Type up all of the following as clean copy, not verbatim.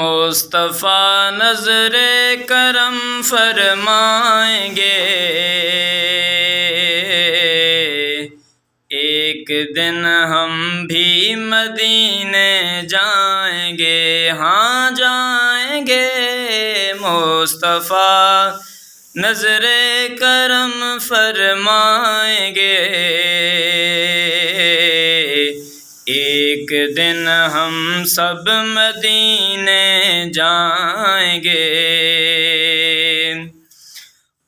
مصطفیٰ نظر کرم فرمائیں گے، ایک دن ہم بھی مدینے جائیں گے، ہاں جائیں گے۔ مصطفیٰ نظر کرم فرمائیں گے، ایک دن ہم سب مدینے جائیں گے۔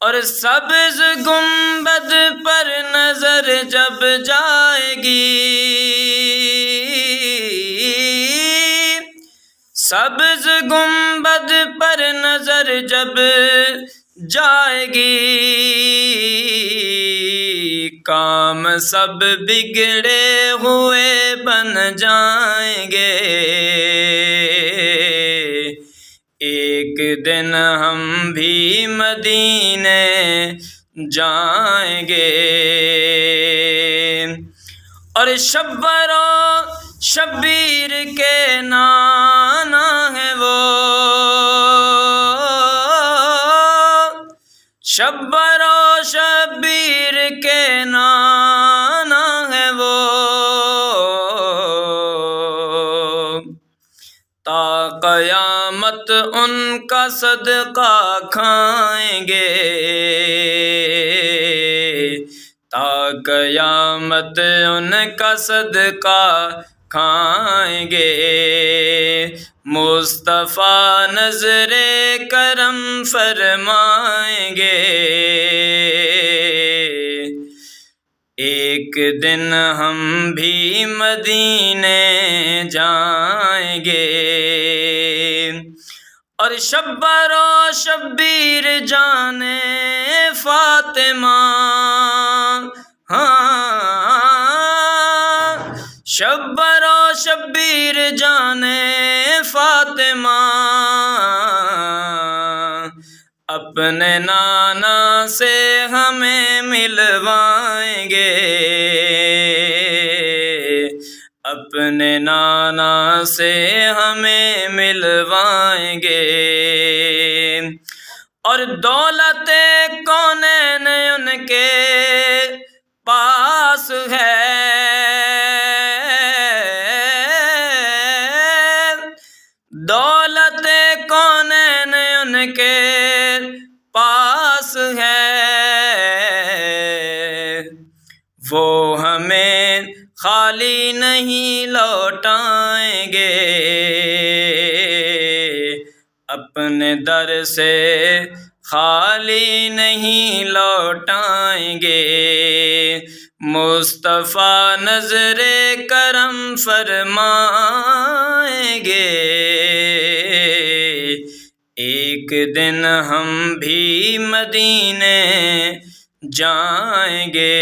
اور سبز گنبد پر نظر جب جائے گی، سبز گنبد پر نظر جب جائے گی، کام سب بگڑے ہوئے بن جائیں گے، ایک دن ہم بھی مدینے جائیں گے۔ اور شبر و شبیر کے نانا ہے وہ، شبر و شبیر کے نانا ہے وہ، تا قیامت ان کا صدقہ کھائیں گے، تا قیامت ان کا صدقہ کھائیں گے۔ مصطفیٰ نظر کرم فرمائیں گے، ایک دن ہم بھی مدینے جائیں گے۔ اور شبر و شبیر جانے فاطمہ، ہاں شبر و شبیر جانے فاطمہ، اپنے نانا سے ہمیں ملوائیں گے، اپنے نانا سے ہمیں ملوائیں گے۔ اور دولت کونین ان کے پاس ہے، دولت کونین ان کے پاس ہے، وہ ہمیں خالی نہیں لوٹائیں گے، اپنے در سے خالی نہیں لوٹائیں گے۔ مصطفیٰ نظر کرم فرمائیں گے، ایک دن ہم بھی مدینے جائیں گے۔